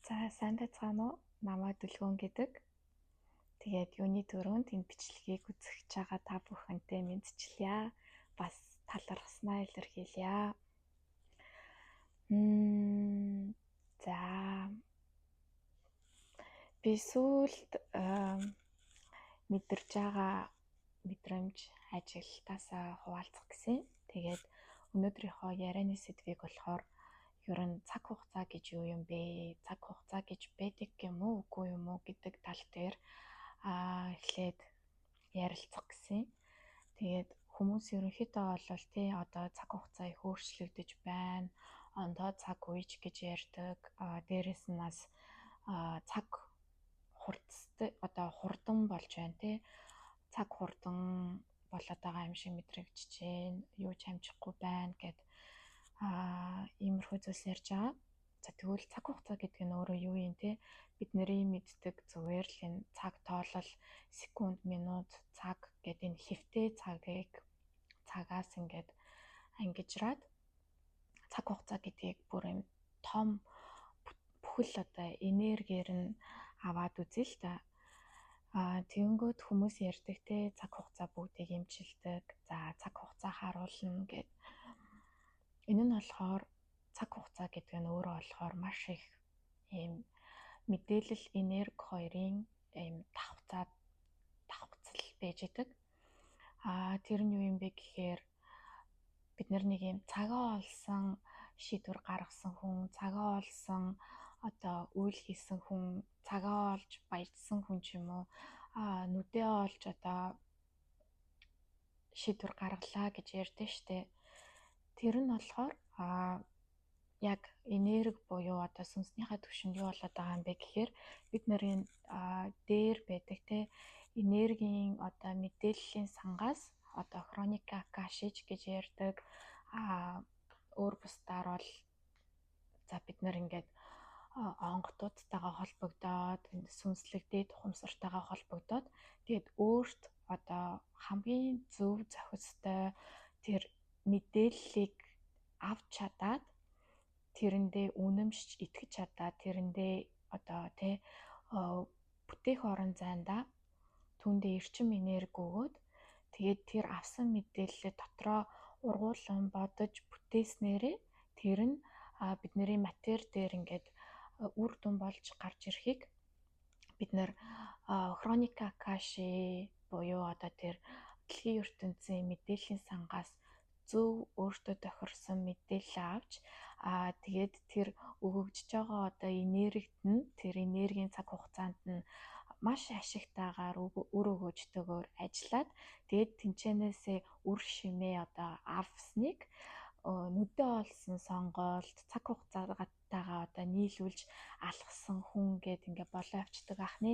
За сайн байцгаана уу? Намайг Дүлгөөн гэдэг. Тэгээд юуны төрөнд энэ бичлэгийг үзэж байгаа та бүхэнтэй мэдчилье. Бас талархснаа илэрхийлье. За би сүүлд мэдэрч байгаа мэдрэмж ажилтаасаа хуваалцах гэсэн. Тэгээд өнөөдрийнхөө ярианы сэдвийг болохоор ер нь цаг хугацаа гэж юу юм бэ? Цаг хугацаа гэж байдаг юм уу, үгүй юм уу гэдэг тал дээр эхлээд ярилцах гэсэн. Тэгээд хүмүүс ерөнхийдөө бол тий одоо цаг хугацаа их өөрчлөгдөж байна. Ондоо цаг үеч гэж ярьдаг. Дээрээс нь бас цаг хурцтай одоо хурдан болж байна тий. Цаг хурдан болоод байгаа юм шиг мэдрэгдэж байна. Юу ч амжихгүй байна гэд иймэрхүү зүйлс ярьж байгаа. За тэгвэл цаг хугацаа гэдэг нь өөрөө юу юм те? Бидний мэддэг зүгээр л энэ цаг тоолол, секунд, минут, цаг гэдэг энэ хэвтэй цагаас ингээд ангижраад цаг хугацаа гэдгийг бүр юм том бүхэл одоо энергиэр нь аваад үзье л та. Тэгэнгүүт хүмүүс ярьдаг те цаг хугацаа бүгдийг эмчилдэг. За цаг хугацаа харуулна гэд. Энэ нь болохоор цаг хугацаа гэдэг нь өөрөө болохоор маш их ийм мэдээлэл, энерги хоёрын ийм давхцал байж идэг. Тэр нь юу юм бэ гэхээр бид нэг ийм цагаа олсон шийдвэр гаргасан хүн, цагаа олсон одоо үйл хийсэн хүн, цагаа олж баяжсан хүн ч юм уу, нүдээ олж одоо шийдвэр гаргалаа гэж ярьдэн штэ. Тэр нь болохоор яг энерги буюу одоо сүнснийхээ түвшинд юу болоод байгаа юм бэ гэхээр бид нарын дээр байдаг те энергийн одоо мэдээллийн сангаас одоо хроника акашич гэж ярьдаг. Өөр бусдаар бол за бид нар ингээд онгодуудтайгаа холбогдоод сүнслэг дээд ухамсартайгаа холбогдоод тэгээд өөрт одоо хамгийн зөв зохистой тэр мэдээллийг авч чадаад тэрэндээ үнэмшиж итгэж чадаад тэрэндээ одоо бүтээх орон зайдаа түүндээ эрчим энерги өгөөд тэгээд тэр авсан мэдээлэлээ дотроо ургуулсан бодож бүтээснээрээ тэр нь бидний матери дээр ингээд үр дүн болж гарч ирэхийг бид нэр хроника акаши буюу одоо тэр дэлхийн ертөнцийн мэдээллийн сангаас зөв өөртөө тохирсон мэдээлэл авч тэгээд тэр өгөгдөж байгаа одоо энергид нь тэр энергийн цаг хугацаанд нь маш ашигтайгаар үр өгөөжтэйгээр ажиллаад тэгээд тэнцэнээсээ үр шимээ одоо авсныг нүдээ олсон сонголт цаг хугацаатайгаа одоо нийлүүлж алгасан хүн гэд ингээ болоо авчдаг ахны.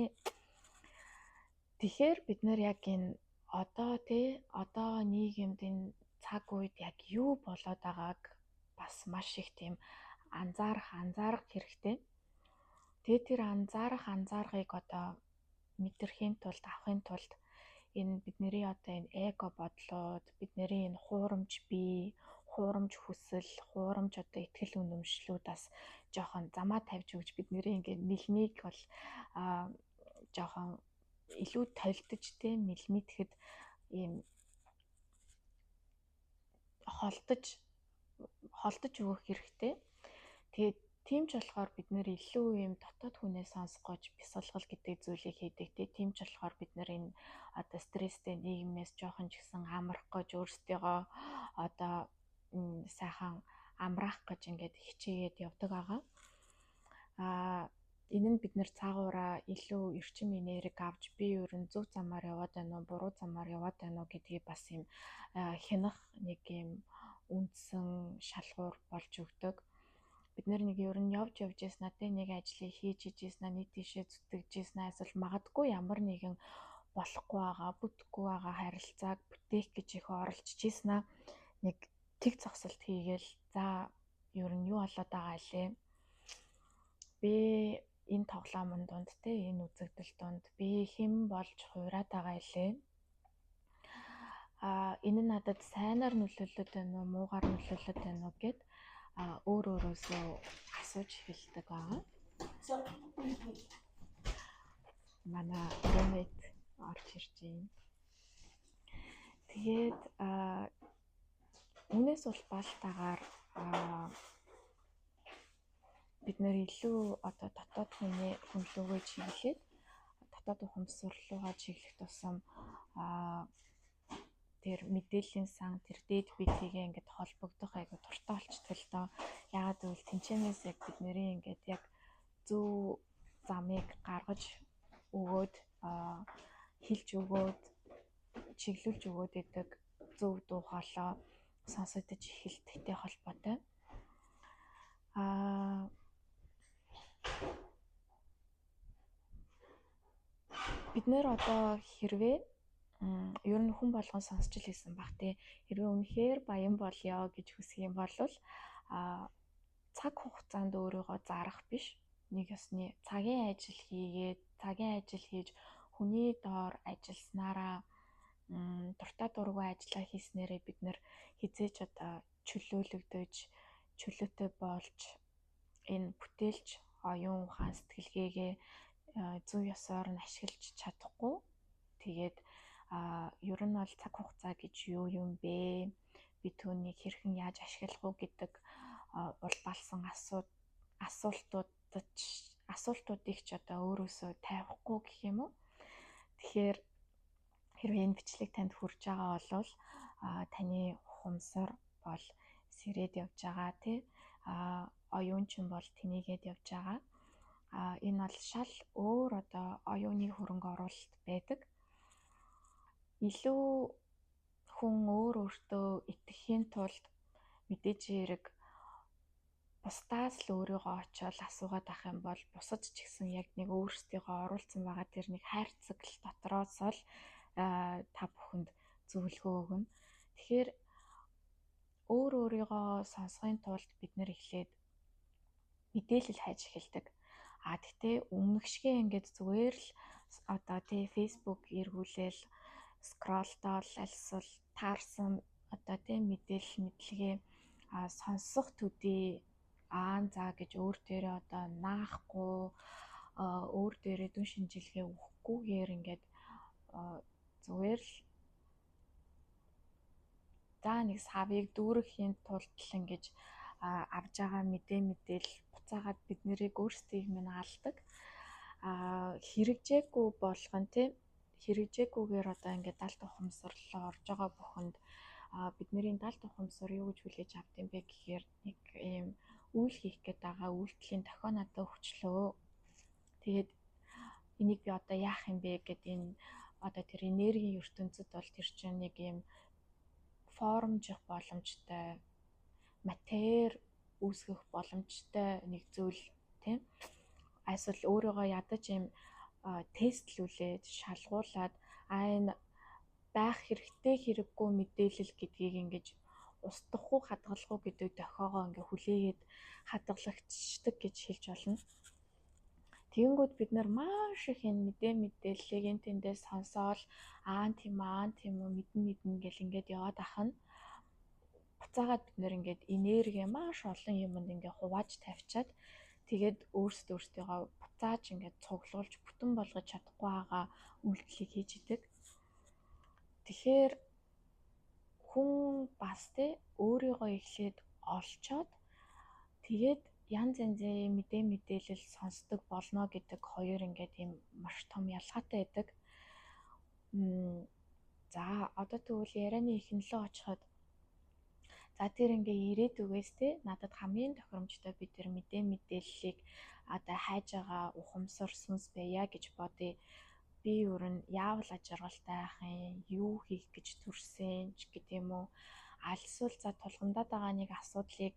Тэгэхээр бид нар яг энэ одоо нийгэмд энэ цаг үед яг юу болоод байгааг бас маш их тийм анзаарах хэрэгтэй. Тэгээд тэр анзаархыг одоо мэдрэхийн тулд авахын тулд энэ бидний одоо энэ эго бодлоод бидний энэ хуурамч бие, хуурамч хүсэл, хуурамч одоо итгэл үнэмшлүүдээс жоохон замаа тавьж өгч бидний ингээд мэлмиг бол жоохон илүү толдож те мэлмитгэд ийм холдож өгөх хэрэгтэй. Тэгээд тийм ч болохоор бид нэр илүү юм дотоод хүнээ сонсгож бясалгал гэдэг зүйлийг хийдэг. Тийм ч болохоор бид нар энэ одоо стресстэй нийгмээс жоохон ч гэсэн амрах гэж өөрсдийгөө одоо сайхан амраах гэж ингээд хичээгээд явдаг байгаа. Энэ нь бид нэр цаагаараа илүү эрчим энерги авч би ер нь зөв замаар яваад байна уу, буруу замаар яваад байна уу гэдгийг бас юм хянах нэг юм үндсэн шалгуур болж өгдөг. Бид нэг ер нь явж яснаа тэ нэг ажлыг хийж яснаа нийт тийшээ зүтгэж яснаа эсвэл магадгүй ямар нэгэн болохгүй байгаа, бүтэхгүй байгаа харилцааг бүтээх гэж их оролцож яснаа нэг тэг зогсолт хийгээл за ер нь юу болоод байгаа лээ. Би энэ тоглоомын дунд те энэ үзэгдэл дунд би хэн болж хуураад байгаа илээ. Энэ надад сайнаар нөлөөлөд байна уу, муугаар нөлөөлөд байна уу гэд өөр өөрөөсөө асууж эхэлдэг байгаа. Манай roommate орж ирж байна. Тэгээд үүнээс бол баалтаагаар бид нэр илүү одоо дотоод хүнлүүгээ чиглээд дотоод ухамсарлуугаа чиглэх тусам тэр мэдээллийн сан тэр дээд биетийгээ ингээд холбогдох айгу туртаа болчихдог л доо. Яагаад гэвэл тэнцэнээс яг бидний ингээд яг зөв замыг гаргаж өгөөд хэлж өгөөд чиглүүлж өгөөд идэг зөв дуу хоолой сонсогдож эхэлдэгтэй холбоотой. Бид нэр одоо хэрвээ ер нь хүн болгон сонсч л хэлсэн баг тий. Хэрвээ үнэхээр баян болёо гэж хүсэх юм бол цаг хугацаанд өөрийгөө зарах биш. Нэг ёсны цагийн ажил хийж хүний доор ажилласнараа дуртай дургүй ажиллаа хийснээрээ бид нэр хизээч одоо чөлөөтэй болж энэ бүтээлч оюун ухаан сэтгэлгээгээ зөв ёсоор нь ашиглаж чадахгүй. Тэгээд ер нь бол цаг хугацаа гэж юу юм бэ? Би түүнийг хэрхэн яаж ашиглах уу гэдэг улбалсан асуултуудыг ч одоо өөрөөсөө тавихгүй гэх юм уу. Тэгэхээр хэрвээ энэ бичлэг танд хүрж байгаа бол таны ухамсар бол сэрээд явж байгаа тий. Оюунчин бол тэнийгээд явж байгаа. Энэ бол шал өөр одоо оюуны хөрөнгө оруулалт байдаг. Илүү хүн өөртөө итгэхийн тулд мэдээж хэрэг бусдаас л өөрийгөө очиод асуугаад ах юм бол бусад ч гэсэн яг нэг өөрсдийгөө оруулсан байгаа тэр нэг хайрцаг л дотроос л та бүхэнд зөвлөгөө өгнө. Тэгэхээр өөрийгөө сонсохын тулд бид нэр эхлээд мэдээлэл хайж эхэлдэг. Гэхдээ өмнөгшгөө ингээд зүгээр л одоо тий Facebook эргүүлээл скроллдол альсвал таарсан одоо тий мэдээлгээ сонсох төдий за гэж өөр дээрээ одоо наахгүй өөр дээрээ дүн шинжилгээ өгөхгүйгээр ингээд зүгээр л за нэг савыг дүүрэхийн тулд л ингэж авж байгаа мэдээлэл буцаагаад бид нэрийг өөрсдийг минь алдаг. Хэрэгжээгүй болгон тий хэрэгжээгүйгээр одоо ингээд далд ухамсарлаа орж байгаа бүхэнд бидний далд ухамсар юу гэж хүлээж авд юм бэ гэхээр нэг ийм үйл хийх гээд байгаа үйлдэлийн дохио надад өгчлөө. Тэгээд энийг би одоо яах юм бэ гэд энэ одоо тэр энергийн ертөнцид бол тэр чинь нэг ийм формжих боломжтой матер үүсгэх боломжтой нэг зүйл тийм эсвэл өөрийгөө ядаж юм тестлүүлээд шалгуулад энэ байх хэрэгтэй хэрэггүй мэдээлэл гэдгийг ингэж устгах уу хадгалах уу гэдэг дохиогоо ингээ хүлээгээд хадгалагчдаг гэж хэлж болно. Тэгэнгүүт бид нар маш их энэ мэдээллийг энэ тэндээс сонсоол тийм үү мэднэ гэл ингээд яваад ахна. Буцаагаад бид нэр ингээд энерги маш олон юмд ингээд хувааж тавьчаад тэгээд өөрсдийгөө буцааж ингээд цуглуулж бүтэн болгож чадахгүй байгаа үйлдэлийг хийж идэг. Тэгэхээр хүн бас тэ өөрийгөө эхлээд олцоод тэгээд янз янзын мэдээлэл сонсдог болно гэдэг хоёр ингээд юм маш том ялгаатай байдаг. За одоо тэгвэл ярианы ихэнлөө очиход за тэр ингээ ирээд үгээс те надад хамгийн тохиромжтой би тэр мэдээллийг одоо хайж байгаа ухамсар сүнс байя гэж бодъё. Би өөр нь яавал ажиргалтай байх юм, юу хийх гэж төрсөн ч гэдэг юм уу. Альсвал за тулгамдаад байгаа нэг асуудлыг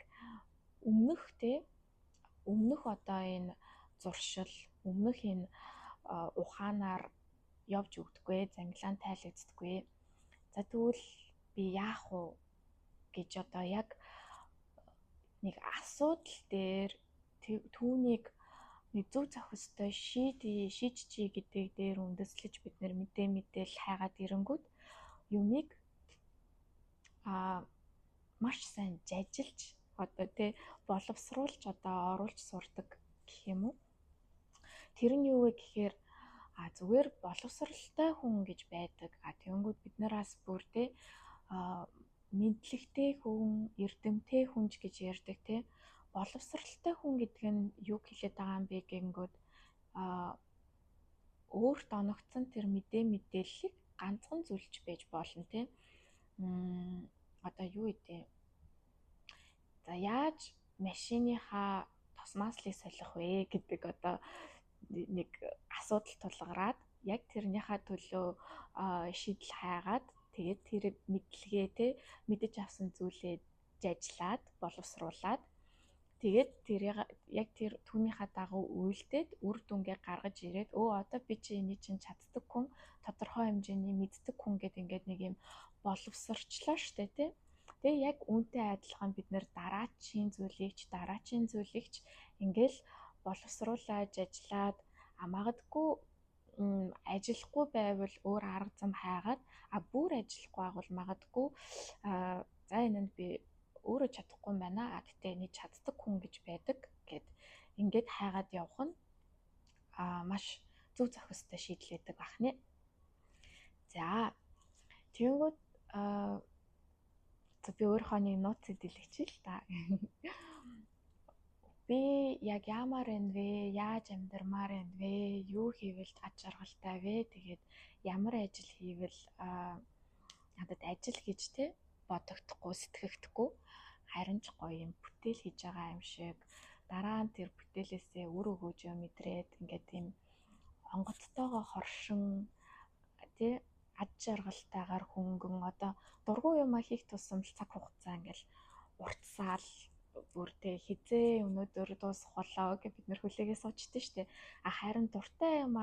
өмнөх одоо энэ зуршил, өмнөх энэ ухаанаар явж өгдөггүй, зангилаан тайлагддаггүй. За тэгвэл би яах вэ гэж одоо яг нэг асуудал дээр түүнийг нэг зөв зохистой шийдчихье гэдэг дээр үндэслэж бид нэр мэдээлэл хайгаад ирэнгүүт юмыг маш сайн зажилж одоо тий боловсруулж одоо оруулж сурдаг гэх юм уу. Тэр нь юу вэ гэхээр зүгээр боловсралтай хүн гэж байдаг. Тэгэнгүүт бид нараас бүр те мэдлэгтэй хүн, эрдэмтэй хүнч гэж ярьдаг те. Боловсралтай хүн гэдэг нь юу хэлээд байгаа юм бэ гэнгүүт өөрт оногдсон тэр мэдээллийг ганцхан зүйлч байж болно те. Одоо юу гэдэг. За яаж машиныхаа тосмааслыг солих вэ гэдэг одоо нэг асуудал тулгараад яг тэрнийхээ төлөө шийдэл хайгаад тэгээд тэр мэдлэгээ те мэдэж авсан зүйлээ жажлаад боловсруулад тэгээд тэрийг яг тэр түүнийхээ дагуу үйлдээд үр дүнгээ гаргаж ирээд одоо би чи энийг чинь чаддаг хүн, тодорхой хэмжээний мэддэг хүн гэдэг ингээд нэг юм боловсрчлаа штэ тий. Тэгээ яг үүнтэй адилхан бид нэр дараачийн зүйлийг ингээл боловсруулаад ажиллаад магадгүй ажиллахгүй байвал өөр арга зам хайгаад бүр ажиллахгүй байгавал магадгүй за энэнд би өөрөө чадахгүй юм байна. Гэтэ энийг чаддаг хүн гэж байдаг гэд ингээд хайгаад явах нь маш зөв зохистой шийдэл байдаг бахнэ. За тэгэнгүүт би өөрийнхөө нэг нууцыг дэлгэчих л та. Би яг яамаар байна вэ? Яаж амьдрмаар байна вэ? Юу хийвэл аж аргалтай вэ? Тэгээд ямар ажил хийвэл надад ажил гэж те бодогдохгүй, сэтгэгдэхгүй харин ч гоё юм бүтээл хийж байгаа юм шиг дараа нь тэр бүтээлээсээ үр өгөөжөө мэдрээд ингээд тийм онгоцтойгоо хоршин тий аж жаргалтайгаар хөнгөн одоо дургүй юм хийх тусам цаг хугацаа ингээл уртсаал бүр тий хизээ өнөөдөр дуусах болоо гэж бид нэр хүлээгээ суучдээ штэ. Харин дуртай юм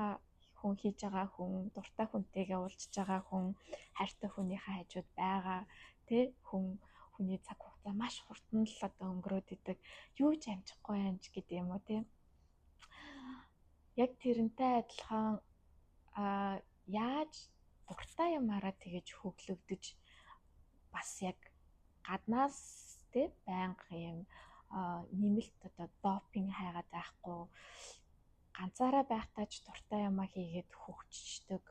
хүн хийж байгаа хүн, дуртай хүнтэйгээ уулзж байгаа хүн, хайртай хүнийхээ хажууд байгаа тий хүний цаг хугацаа маш хурдан л одоо өнгөрөөд идэг. Юу ч амжихгүй амж гэдэг юм уу тий. Яг тэрнтэй адилхан яаж дуртай юмараа тэгэж хөглөгдөж бас яг гаднаас тий байнга юм нэмэлт одоо допинг хайгаад байхгүй ганцаараа байхдаа ч дуртай юмаа хийгээд хөгжчдөг,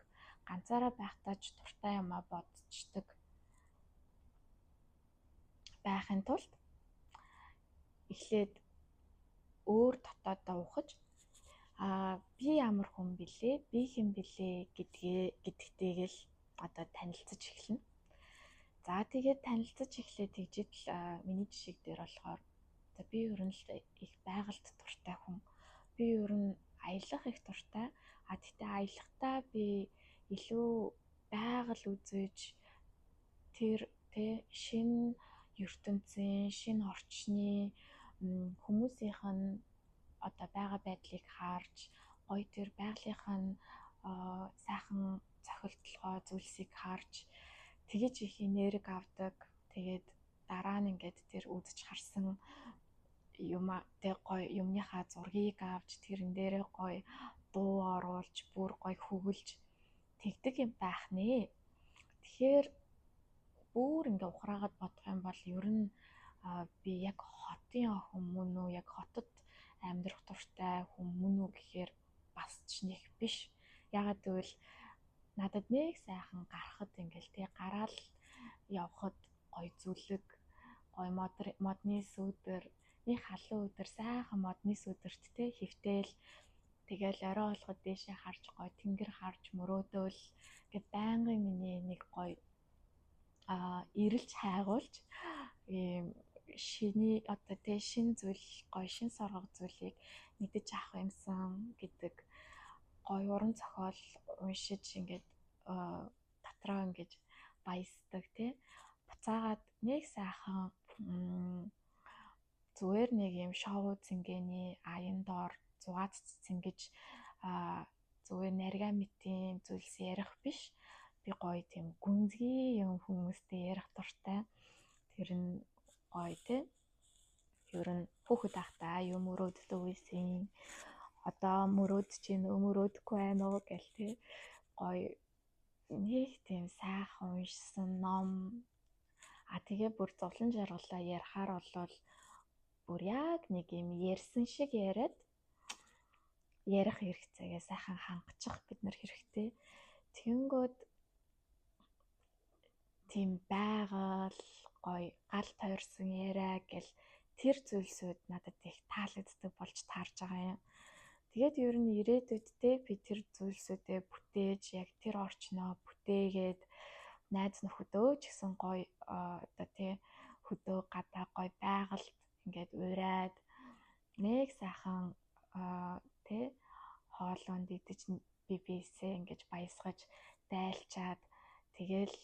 ганцаараа байхдаа ч дуртай юмаа бодцдог байхын тулд эхлээд өөр дотоодоо ухаж би ямар хүн бэлээ, би хэн бэлээ гэдэгтэйгэл одоо танилцаж эхэлнэ. За тэгээд танилцаж эхлээд тэгжэл миний жишээ дээр болохоор би ер нь их байгальд дуртай хүн. Би ер нь аялах их дуртай. Тэгтээ аялахдаа би илүү байгаль үзэж тэр шинэ ертөнцийн, шинэ орчны хүмүүсийнх нь одоо байгаа байдлыг харж, гоё тэр байгалийнх нь сайхан цохилтолгой зүйлсийг харж тэгэж их энерги авдаг. Тэгээд дараа нь ингээд тэр үзэж харсан юмтай гоё юмныхаа зургийг авч тэрэн дээрээ гоё дуу оруулж, бүр гоё хөвөлж тэгдэг юм байх нэ. Тэгэхээр бүр ингээ ухраагаад бодох юм бол ер нь би яг хотын хүн мөн үү, яг хотод амьдрах дуртай хүн мөн үү гэхээр бас ч нэг биш. Ягаад гэвэл надад нэг сайхан гарахад ингээл тий гараал явхад гоё зүлэг, гоё модны сүүдэр, нэг халуун өдөр сайхан модны сүүдэрт тий хөвтөл тэгэл орой олоход дээшээ харж гоё тэнгэр харж мөрөөдөөл гэд байнгын миний нэг гоё ирэлж хайгуулж ийм шиний одоо тий шин зүйл гоё шин соргог зүйлийг мэдэж авах юмсан гэдэг гоё уран зохиол уншиж ингээд дотроо ингэж баясдаг тий буцаагаад нэг сайхан зүгээр нэг юм шоу цэнгэний аян доор зугаад цэнгэж зүгээр нарга мэтийн зүйлс ярих биш. Би гоё тийм гүнзгий юм хүмүүстэй ярих дуртай. Тэр нь гоё тий. Ер нь хүүхэд ахтаа юм мөрөөддөг байсан. Одоо мөрөөдж чинь мөрөөдөхгүй байна уу гэл тий. Гоё нэг тийм сайхан уншсан ном. Тэгээ бүр зовлон жаргалаа ярихаар болвол бүр яг нэг юм ярьсан шиг яриад ярих хэрэгцээгээ сайхан хангачих бид нар хэрэгтэй. Тэгэнгүүт тийм байгаль гоё гал тойрсон яриа гэл тэр зүйлсүүд надад их таалагддаг болж таарж байгаа юм. Тэгээд ер нь ирээдүйдээ би тэр зүйлсүүдээ бүтээж яг тэр орчноо бүтээгээд найз нөхөдөө ч гэсэн гоё одоо тий хөдөө гадаа гоё байгальд ингээд ураад нэг сайхан тий хоолунд идэж бибисээ ингэж баясгаж дайлчаад тэгэл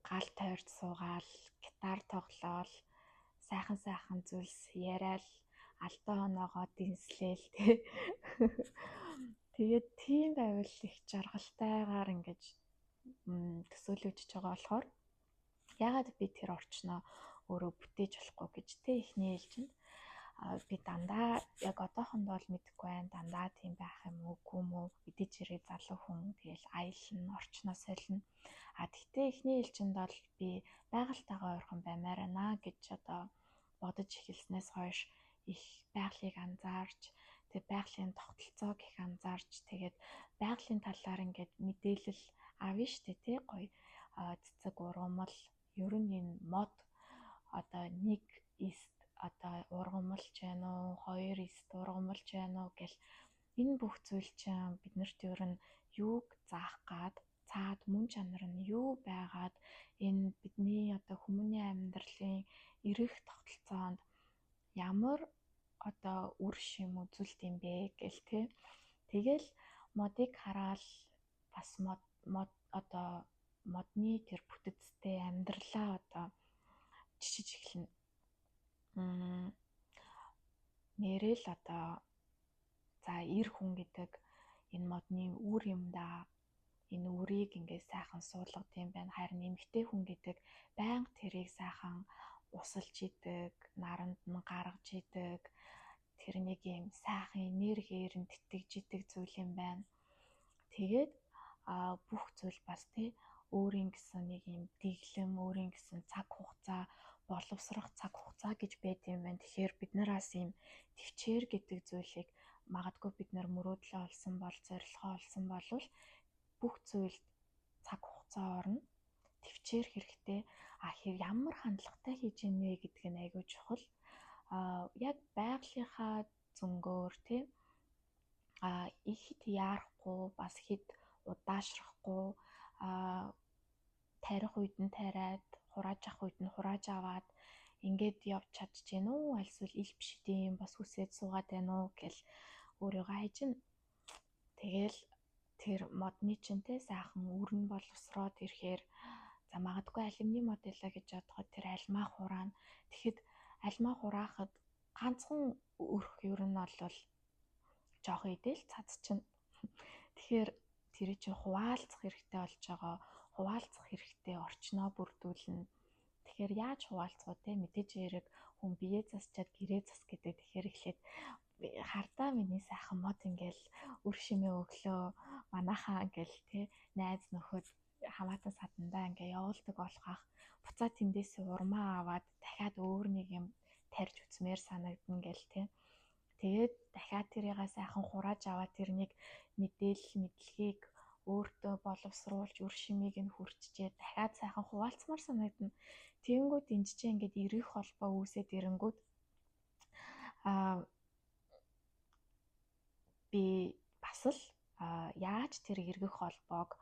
гал тойрч суугаал гитар тоглоол сайхан зүйлс яриад алдаа оноогоо дэнслээл тий. Тэгээд тийм байвал их жаргалтайгаар ингэж төсөөлөгдөж байгаа болохоор ягаад би тэр орчноо өөрөө бүтээж болохгүй гэж тий эхний ээлжинд би дандаа яг одоохондоо бол мэдэхгүй байна. Дандаа тийм байх юм үгүй юм уу? Мэдээж хэрэг залуу хүн тэгэл аялна, орчноо солино. Тэгтээ эхний ээлжинд бол би байгальтайгаа ойрхон баймаар байна гэж одоо бодож эхэлснээс хойш их байгалыг анзаарч, тэг байгалийн тогтолцоог их анзаарч, тэгээд байгалийн талаар ингээд мэдээлэл авна штэ тий гоё цэцэг ургамал ер нь энэ мод одоо нэг эст одоо ургамалж байна уу, хоёр эст ургамалж байна уу гэл энэ бүх зүйл чинь биднэрт ер нь юуг заах гад цаад мөн чанар нь юу байгаад энэ бидний одоо хүмүүний амьдралын эрэх тогтолцоонд ямар одоо үр шим үзүүлт юм бэ гэл тий. Тэгэл модыг хараад бас мод одоо модны тэр бүтэцтэй амьдралаа одоо жишиж эхэлнэ. Нэрэл одоо за эр хүн гэдэг энэ модны үр юм да. Энэ үрийг ингээд сайхан суулгад юм байна. Харин эмэгтэй хүн гэдэг байнга тэрийг сайхан усалж идэг, наранд нь гаргаж идэг. Тэр нэг юм сайхан энергиээр нь тэтгэж идэг зүйл юм байна. Тэгээд бүх зүйл бас тий өөрийн гэсэн нэг юм дэглэм, өөрийн гэсэн цаг хугацаа, боловсрох цаг хугацаа гэж байд юм байна. Тэгэхээр бид нараас юм төвчээр гэдэг зүйлийг магадгүй бид нар мөрөөдлөө олсон бол, зорилгоо олсон болвол бүх зүйлд цаг хугацаа орно. Төвчээр хэрэгтэй. Ямар хандлагатай хийж ийнэ гэдэг нь айгүй чухал. Яг байгалийнхаа зөнгөөр тий ихэд яарахгүй, бас хэд удаашрахгүй, тарих үед нь тариад, хурааж авах үед нь хурааж аваад ингээд явж чадж гэнэ үү? Альсвал ил биш юм бас хүсээд суугаад байна уу гэл өөрийгөө хайжин. Тэгэл тэр модны чинь те сайхан өрн боловсроод ирэхээр за магадгүй алюминий моделла гэж бодоход тэр альмаа хураана. Тэгэхэд альмаа хураахад ганцхан өрх ер нь бол жоохон идэл цац чинь. Тэгэхээр тэр чинь хуваалцах хэрэгтэй болж байгаа. Хуваалцах хэрэгтэй орчноо бүрдүүлнэ. Тэгэхээр яаж хуваалцах вэ? Мэдээж хэрэг хүн бие засчаад гэрээ зас гэдэг тэгэхээр эхлээд хардаа миний сайхан мод ингээл үр шимээ өглөө манайхаа ингээл тий найз нөхөд хамаатан садандаа ингээ явуулдаг болгох буцаа тэндээсээ урмаа аваад дахиад өөр нэг юм тарьж үзмээр санагдана гэл тий. Тэгээд дахиад тэрийгээ сайхан хурааж аваад тэр нэг мэдээлэл мэдлэгийг өөртөө боловсруулж үр шимийг нь хүрчжээ дахиад сайхан хуваалцмаар санагдана. Тэгэнгүүт энд чинь ингээд эргэх холбоо үүсээд ирэнгүүт би бас л яаж тэр эргэх холбоог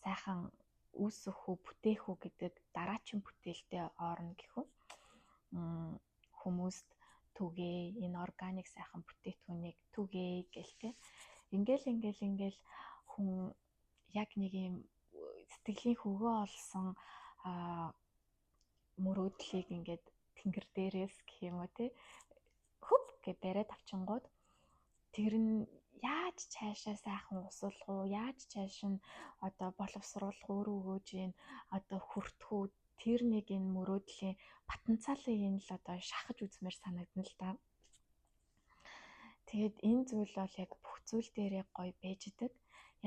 сайхан үүсгэх үү, бүтээх үү гэдэг дараачин бүтээлдээ орно гэхүү. Хүмүүст түгээ, энэ органик сайхан бүтээтгүүнийг түгээ гэлтэй. Ингээл хүн яг нэг юм сэтгэлийн хөвгөө олсон мөрөөдлийг ингээд тэнгэр дээрээс гэх юм уу те хөп гэж бариад авчингууд тэр нь яаж цаашаа сайхан усуулах уу, яаж цааш нь одоо боловсруулах өөрөө өгөөж ийн одоо хүртэх үү, тэр нэг энэ мөрөөдлийн потенциалыг энэ л одоо шахаж үзмээр санагдана л да. Тэгээд энэ зүйл бол яг бүх зүйл дээрээ гоё байж идэг.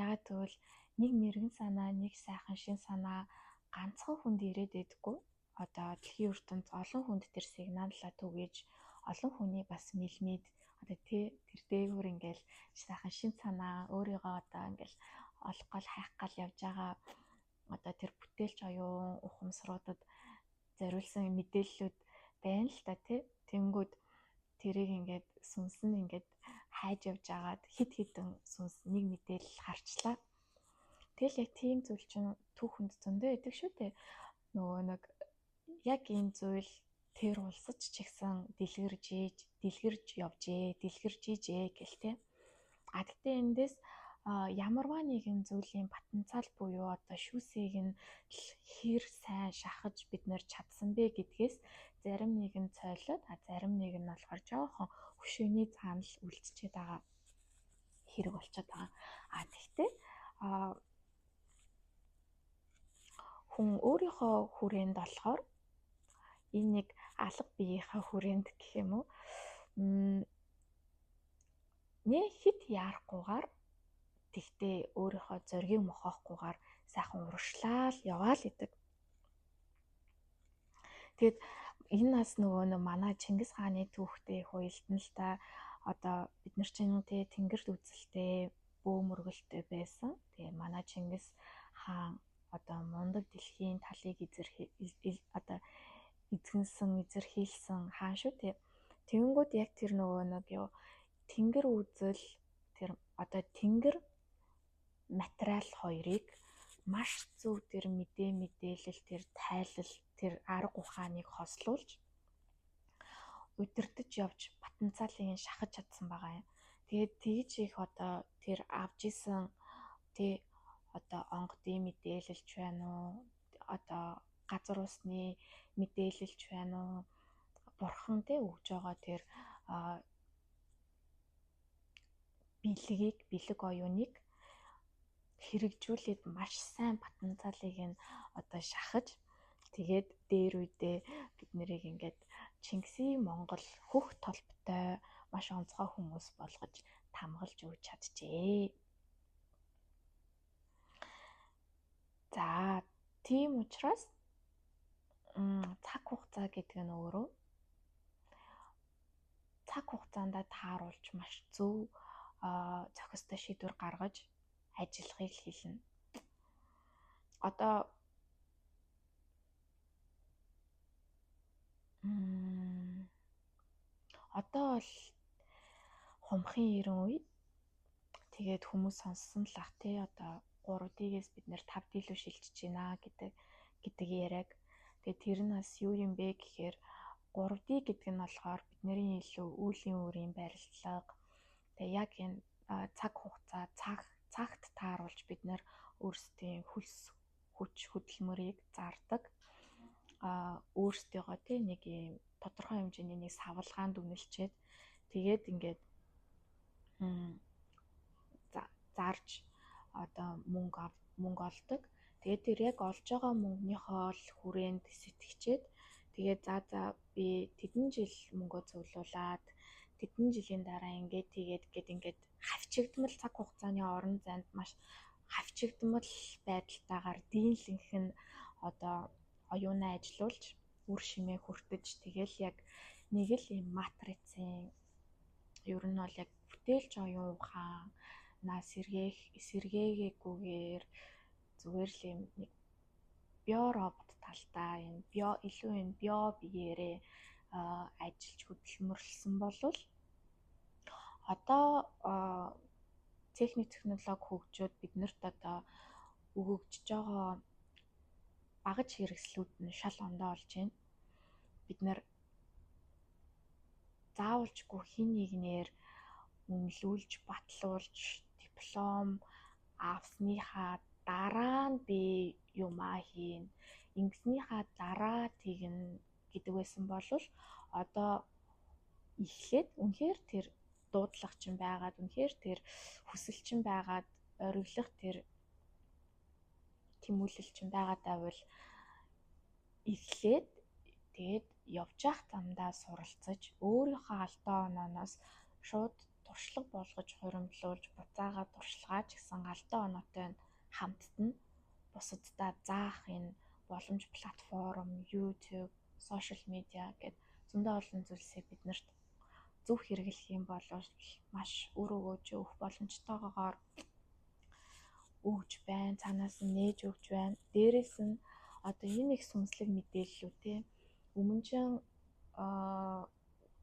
Ягаад гэвэл нэг мэрэгэн санаа, нэг сайхан шин санаа ганцхан хүнд ирээд байдаггүй. Одоо дэлхийн ертөнд олон хүнд тэр сигналлаа түгээж олон хүний бас мэлмид одоо тэр дээгүүр ингээл сайхан шин санаа өөрийгөө одоо ингээл олох гол хайх гал явж байгаа одоо тэр бүтээлч оюун ухамсаруудад зориулсан мэдээллүүд байна л та тий. Тэнгүүд тэрийг ингээд сүнс нь ингээд хайж явж агаад хит хитэн сүнс нэг мэдээлэл харчлаа. Тэгэл яг тийм зүйл чинь түүхэнд зөндөө идэг шүү дээ. Нөгөө нэг яг энэ зүйл тэр улсад ч ихсэн дэлгэрж явжээ, дэлгэрж ижээ гэл тээ. А гэтээ эндээс ямарваа нэгэн зүйлийн потенциал буюу одоо шүүсийг нь хэр сайн шахаж бид нэр чадсан бэ гэдгээс зарим нэг нь цойлоод зарим нэг нь болохоор жоохон хөшөөний цаанал үлдчихэд байгаа хэрэг болчиход байгаа. А тэгтээ хүн өөрийнхөө хүрээнд болохоор энэ нэг алга биеийнхээ хүрээнд гэх юм уу нэ хит яарахгүйгээр тэгтээ өөрийнхөө зоригийг мохоохгүйгээр сайхан урагшлал яваал идэг. Тэгэд энэ нас нөгөө манай Чингис хааны түүхтэй хуйлтан л та одоо бид нар чинь тэнгэрд үзэлтэй бөөмөргөлтэй байсан. Тэгээ манай Чингис хаан одоо мундаг дэлхийн талыг одоо эзэнсэн эзэрхийлсэн хаан шүү дээ. Тэгэнгүүт яг тэр нөгөө нэг юу тэнгэр үзэл тэр одоо тэнгэр материал хоёрыг маш зөв тэр мэдээлэл тэр тайлал тэр арга ухааныг хослуулж удирдах явж потенциалыг шахаж чадсан байгаа юм. Тэгээд тэгж их одоо тэр авж исэн тий одоо онгодын мэдээлэлч байна уу одоо газар усны мэдээлэлч байна уу бурхан тий өгж байгаа тэр бэлэг оюуныг хэрэгжүүлээд маш сайн потенциалыг нь одоо шахаж тэгээд дээр үедээ бид нарыг ингээд Чингисийн Монгол хөх толботой маш онцгой хүмүүс болгож тамгалж өгч чаджээ. За тийм учраас цаг хугацаа гэдэг нь өөрөө цаг хугацаанд тааруулж маш зөв зохистой шийдвэр гаргаж ажиллахыг хэлнэ. Одоо бол хумхын 90 үед тэгээд хүмүүс сонссон л ах тий одоо 3D-гээс бид нэр 5D рүү шилжиж байна гэдэг яриаг. Тэгээд тэр нь бас юу юм бэ гэхээр 3D гэдэг нь болохоор бидний илүү үүлийн үрийн барилдлага тэгээд яг энэ цаг хугацаа цагт тааруулж бид нэр өөрсдийн хүч хөдөлмөрийг зардаг өөрсдийгөө тий нэг юм тодорхой хэмжээний нэг савлгаанд үнэлчээд тэгээд ингээд зарж одоо мөнгө олдог. Тэгээд тэр яг олж байгаа мөнгөнийхөө хүрээнд сэтгэжээд тэгээд за би тэдэн жил мөнгөө цуглуулад тэдэн жилийн дараа ингээд хавчигдмал цаг хугацааны орон зайд маш хавчигдмал байдалтайгаар дийлэнх нь одоо оюунаа ажилуулж үр шимээ хүртэж тэгэл яг нэг л юм матрицын ер нь бол яг бүтээлч оюун ухаан сэргээгүйгээр зүгээр л юм нэг биоробот талдаа энэ био биеэрээ ажиллаж хөдөлмөрлсөн болвол одоо техник технологи хөгжөөд биднэрт одоо өгөгдөж байгаа багаж хэрэгслүүд нь шал ондоо болж байна. Бид нар заавалжгүй хин нэгнээр үнэлүүлж, батлуулж, диплом авсныхаа дараа нь би юмаа хийн. Ингэснийхаа дараа тэгнэ гэдэг байсан бол одоо эхлээд үнэхээр тэр дуудлага чинь байгаад үнэхээр тэр хүсэл чинь байгаад ориглох тэр тэмүүлэл чинь байгаад байвал эхлээд тэгээд явж явах замдаа суралцаж өөрийнхөө алдаа онооноос шууд туршлага болгож хуримтлуулж буцаага туршлагаач гэсэн алдаа оноотой хамтдаа бусаддаа заах энэ боломж платформ, YouTube, сошиал медиа гэд зөндөө олон зүйлсийг биднэрт зөв хэрэглэх юм бол маш үр өгөөж өгөх боломжтойгоор өгж байна. Цаанаас нь нээж өгч байна. Дээрээс нь одоо энэ их сүнслэг мэдээллүүд те өмнөжин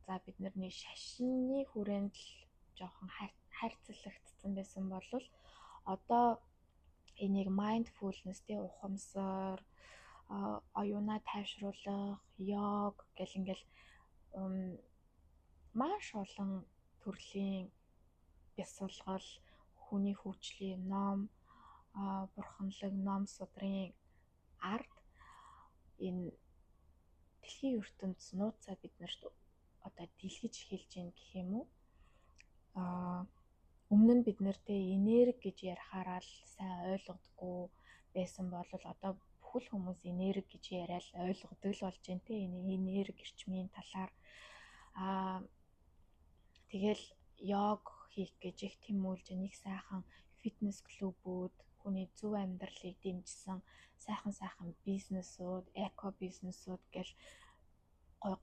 за бидний шашны хүрээнд л жоохон хайрцаглагдсан байсан бол одоо энийг mindfulness те ухамсар оюунаа тайвшруулах, йог гэл ингээл маш олон төрлийн бясалгал, хүний хөгжлийн ном, бурханлаг ном судрын ард энэ дэлхийн ертөнц нууцаа биднэрт одоо дэлгэж хэлж гин гэх юм уу? Өмнө нь бид нэртэй энерги гэж ярихаараа л сайн ойлгодоггүй байсан бол одоо бүхэл хүмүүс энерги гэж яриад ойлгодог л болж байна те энэ энерги эрчмийн талаар тэгэл йог хийх гэж их тэмүүлж нэг сайхан фитнес клубүүд хүний зөв амьдралыг дэмжсэн сайхан бизнесүүд, эко бизнесүүд гэл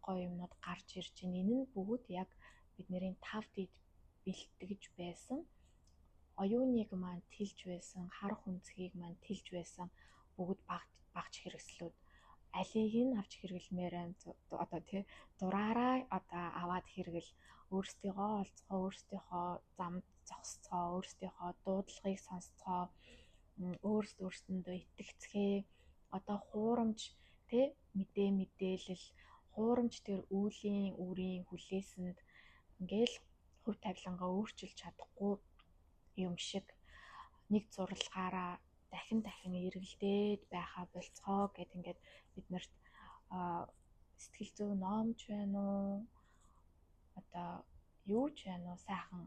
гой юмнууд гарч ирж байна. Энэ нь бүгд яг бидний 5 дэд бэлтгэж байсан оюуныг маань тэлж байсан, харах үнцгийг маань тэлж байсан бүгд багц хэрэгслүүд алийг нь авч хэрэглэмээр одоо тий дураараа одоо аваад хэрэгэл өөрсдийгөө олцгоо, өөрсдийнхөө замд зогсцоо, өөрсдийнхөө дуудлагыг сонсцоо, өөрсдөндөө итгэцгээ одоо хуурамч тий мэдээлэл хуурамч тэр үүлийн үрийн хүлээсэнд ингээл хувь тавилангаа өөрчилж чадахгүй юм шиг нэг зурлагаараа дахин эргэлдээд байхаа болцгоо гэд ингээд биднэрт сэтгэл зүй номч байна уу одоо юу ч байна уу сайхан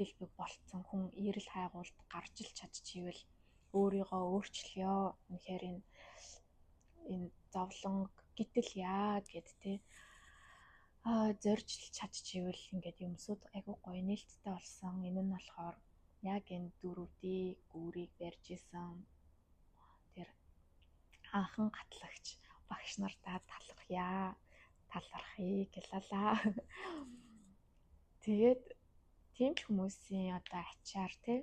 илбэг болцсон хүн эрэл хайгуулт гарч л чадчихвэл өөрийгөө өөрчлөё. Үнэхээр энэ зовлон гítэл яа гэд тэ зорж чадчихвэл ингээд юмсууд айгүй гоё нээлттэй болсон. Энэ нь болохоор яг энэ дөрвдийн гүүрийг барьж исэн тэр анхан гатлагч багш нартаа талархъя гэлалаа. Тэгээд тийм ч хүмүүсийн одоо ачаар те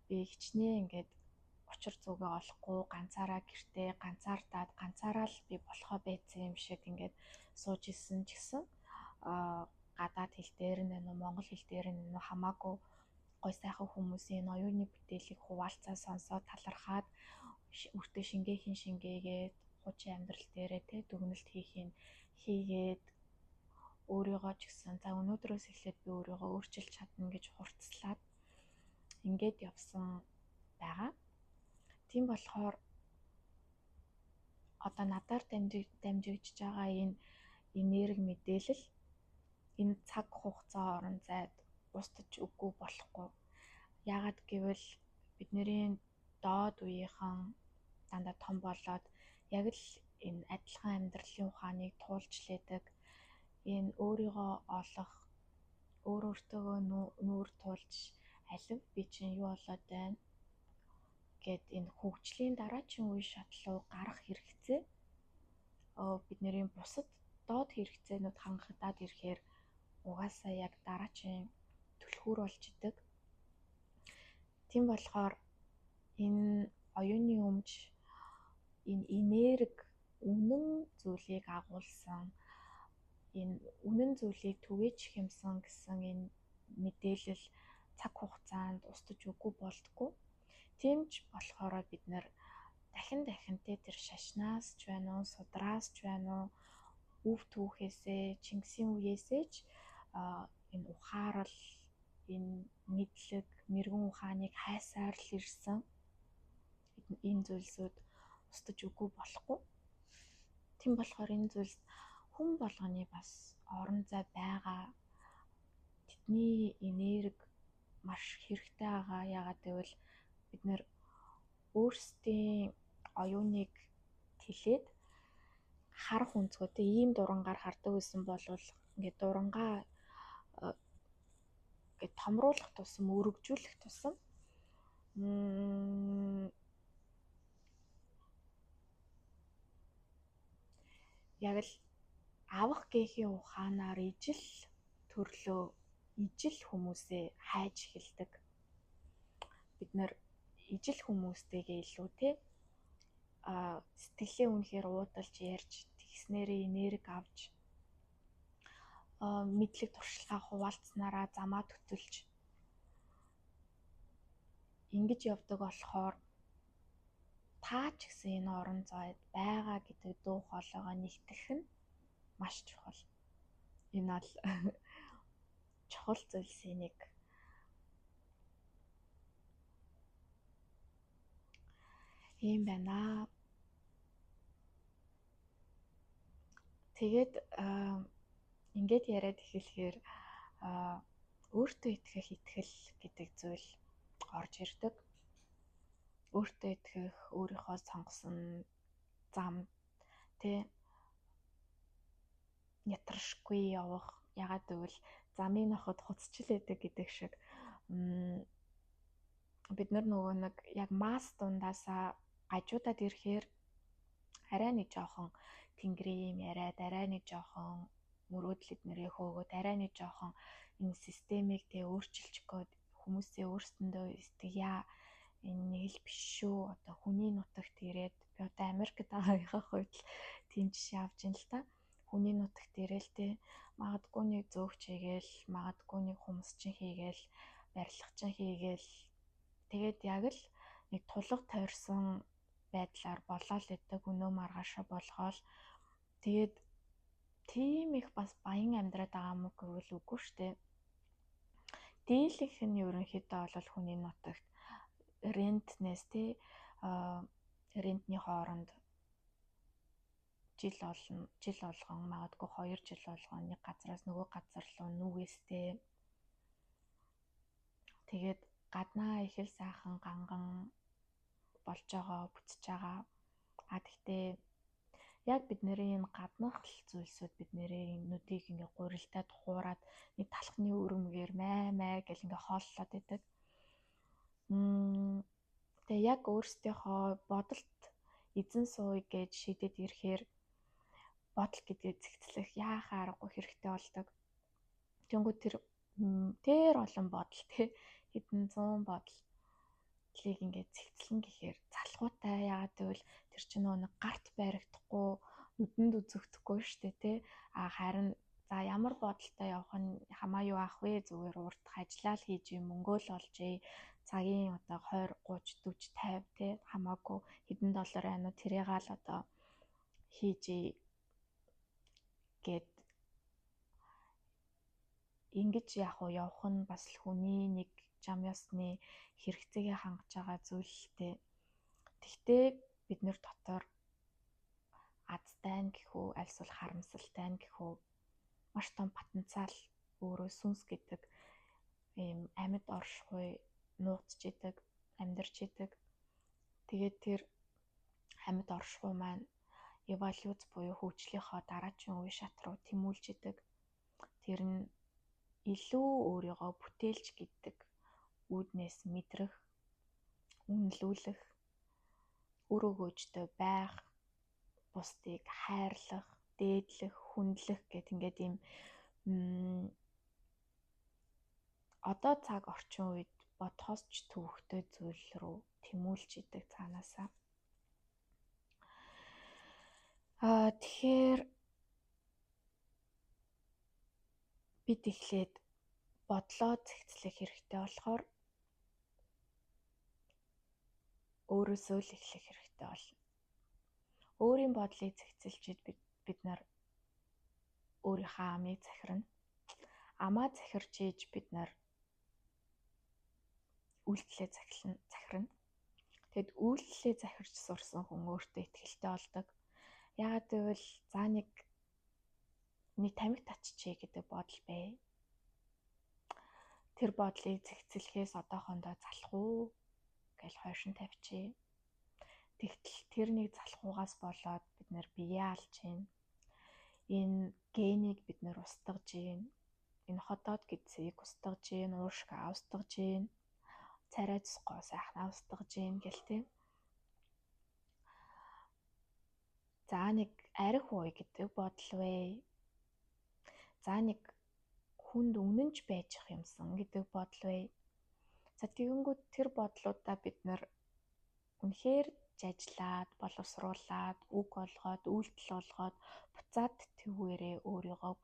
би хичнээн ингээд учир зүгээ олохгүй ганцаараа гэртээ ганцаардаад ганцаараа л би болохоо байцсан юм шиг ингээд сууж исэн ч гэсэн гадаад хэл дээр нь монгол хэл дээр нь хамаагүй гой сайхан хүмүүсийн оюуны бүтээлийг хуваалцаа сонсоод талархаад үртээ шингээгээд хуучин амьдрал дээрээ те дүгнэлт хийгээд өөрийгөө ч гэсэн за өнөөдрөөс эхлээд би өөрийгөө өөрчилж чадна гэж хурцлаад ингээд явсан байгаа. Тийм болохоор одоо надаар дамжигдж байгаа энэ энерги мэдээлэл энэ цаг хугацаа орон зайд устж үгүй болохгүй. Яагаад гэвэл бидний доод үеийнхэн дандаа том болоод яг л энэ адилхан амьдралын ухааныг туулж лээдэг. Энэ өөрийгөө олох, өөртөөгөө нүүр тулж алив би чинь юу болоод байна гэд энэ хөгжлийн дараачин үе шатлуу гарах хэрэгцээ бидний бусад доод хэрэгцээнүүд хангагдаад ирэхээр угаасаа яг дараачин түлхүүр болж идэг. Тийм болохоор энэ оюуны өмч энэ энерги үнэн зүйлийг агуулсан энэ үнэн зүйлийг түгээж хэмсэн гэсэн энэ мэдээлэл цаг хугацаанд устж үгүй болтгоо. Тийм ч болохоор бид нэр дахин тэр шашнаас ч байна уу, судраас ч байна уу, өв түүхээсээ, Чингисийн үеэсээ ч энэ ухаарал, энэ мэдлэг, мэрэгэн ухааныг хайсаар л ирсэн энэ зүйлсүүд устж үгүй болохгүй. Тийм болохоор энэ зүйлс хүн болгоны бас орон зай байгаа. Тэдний энерги маш хэрэгтэй байгаа. Яагаад гэвэл бид нэр өөрсдийн оюуныг тэлээд харах өнцгөөтэй ийм дурангаар хардаг байсан бол ингээд дурангаа ингээд томруулах тусам өргөжүүлэх тусам яг л авах гээхийн ухаанаар ижил төрлөө ижил хүмүүсээ хайж эхэлдэг. Бид нэр ижил хүмүүстэйгээ илүү те сэтгэлээ үнэхээр уудалж ярьж тэгснээрээ энерги авч мэдлэг туршлагаа хуваалцснараа замаа төтөлж ингэж явдаг болохоор таа ч гэсэн энэ орон зайд байгаа гэдэг дуу хоолойгоо нэгтгэх нь маш чухал. Энэ бол чухал зүйлсийн нэг. Ийм байна. Тэгээд ингээд яриад эхлэхээр өөртөө итгэх итгэл гэдэг зүйл орж ирдэг. Өөртөө итгэх, өөрийнхөө сонгосон зам тэ ятрашгүй явах. Ягаад гэвэл замыг ноход хуцчлээдэг гэдэг шиг бид нөгөө нэг яг масс дундаасаа гажуудаад ирэхээр арай нэг жоохон тэнгэрийн яриад, арай нэг жоохон мөрөөдөл эднэрээ хөөгөөд, арай нэг жоохон энэ системийг тэ өөрчилж гээд хүмүүсээ өөрсөндөө сэтгэя. Энэ нэг л биш шүү. Одоо хүний нутагт ирээд би одоо Америкт байгаагийнхаа хувьд л тийм жишээ авч ин л та. Хүний нутагт ирээлтэй магадгүй нэг зөөгч хийгээл, магадгүй нэг хумсчин хийгээл, барилгачин хийгээл тэгээд яг л нэг тулга тойрсон байдлаар болоод идэг өнөө маргаашаа болгоол тэгээд тийм их бас баян амьдраад байгаа мөг гэвэл үгүй штэ. Дийлэнх нь ерөнхийдөө бол хүний нутагт рентнес тэ рентний хооронд жил болгон магадгүй 2 жил болгон нэг газраас нөгөө газар руу нүгээстэй. Тэгээд гаднаа их л сайхан ганган болж байгаа, бүтэж байгаа. Гэхдээ яг бидний энэ гаднах зүйлсүүд бидний нүдийг ингээ гурилдаад хуураад нэг талхны өрөмгөр май гэл ингээ хооллоод байдаг. Тэгээ яг өөрсдийнхөө бодолд эзэн сууя гэж шийдээд ирэхээр бодол гэдгээ зэгцлэх яахаа аргагүй хэрэгтэй болдог. Тэнгүүд тэр олон бодол те хэдэн 100 бодлыг ингээд зэгцлэн гэхээр залхуутай. Яагаад гэвэл тэр чинь нэг гарт баригдахгүй, нүдэнд үзэгдэхгүй штэ те. Харин за ямар бодолтой явах нь хамаа юу ах вэ? Зүгээр урт ажиллаа л хийж юм, мөнгөө л олжээ. Цагийн одоо 20, 30, 40, 50 те хамаагүй хэдэн доллар байна уу тэрийг л одоо хийж гээд ингэж явах нь бас хүний нэг зам ёсны хэрэгцээгээ хангаж байгаа зүйлтэй. Тэгтээ бид нэр дотор азтай нь гэхүү, альсвал харамсалтай нь гэхүү маш том потенциал өөрөө сүнс гэдэг ийм амьд оршихуй нууцж идэг, амьдарч идэг. Тэгээд тэр амьд оршихуй маань эволюц буюу хөгжлийнхоо дараагийн үе шат руу тэмүүлж идэг. Тэр нь илүү өөрийгөө бүтээлч гэдэг үүднээс мэдрэх, үнэлүүлэх, үр өгөөжтэй байх, бусдыг хайрлах, дээдлэх, хүндлэх гэт ингээд ийм одоо цаг орчин үед бодхоос ч төвөгтэй зүйл рүү тэмүүлж идэг цаанаасаа. Тэгэхээр бид эхлээд бодлоо зэгцлэх хэрэгтэй болохоор өөрөөсөө л эхлэх хэрэгтэй болно. Өөрийн бодлыг зэгцэлчихэд бид нар өөрийнхөө амийг захирна. Амаа захирч ийж бид нар үйлдэлээ захирна. Тэгэд үйлдэлээ захирч сурсан хүн өөртөө итгэлтэй болдог. Яагаад гэвэл за нэг тамхи татчихъя гэдэг бодол бай. Тэр бодлыг зэгцлэхээс одоохондоо залах уу гэж хойшин тавьчих. Тэгтэл тэр нэг залхуугаас болоод бид нэр биеэ алж гин. Энэ генийг бид нэр устгаж гин. Энэ ходоод гэдсийг устгаж гин, уушгаа устгаж гин. Царай цусгоо сайхнаа устгаж гин гэлтэй. За нэг арх уу гэдэг бодол вэ. За нэг хүнд үнэнч байж юмсан гэдэг бодол бай. За тэгэнгүүт тэр бодлуудаа бид нар үнэхээр жажлаад, боловсруулад, үг олгоод, үйлдэл олгоод буцаад тэгвэрээ өөрийгөө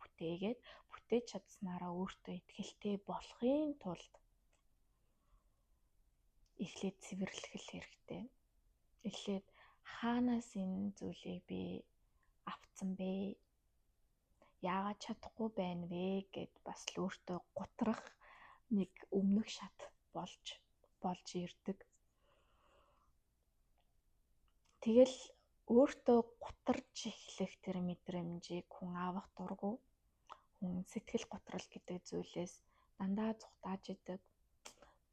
бүтээж чадсанараа өөртөө итгэлтэй болохын тулд эхлээд цэвэрлэх хэрэгтэй. Эхлээд хаанаас энэ зүйлийг би авцсан бэ? Яагаад чадахгүй байна вэ гэд бас л өөртөө гутрах нэг өмнөх шат болж ирдэг. Тэгэл өөртөө гутарж эхлэх тэр мэдрэмжийг хүн авах дурггүй. Хүн сэтгэл готрол гэдэг зүйлээс дандаа зугатааж идэг.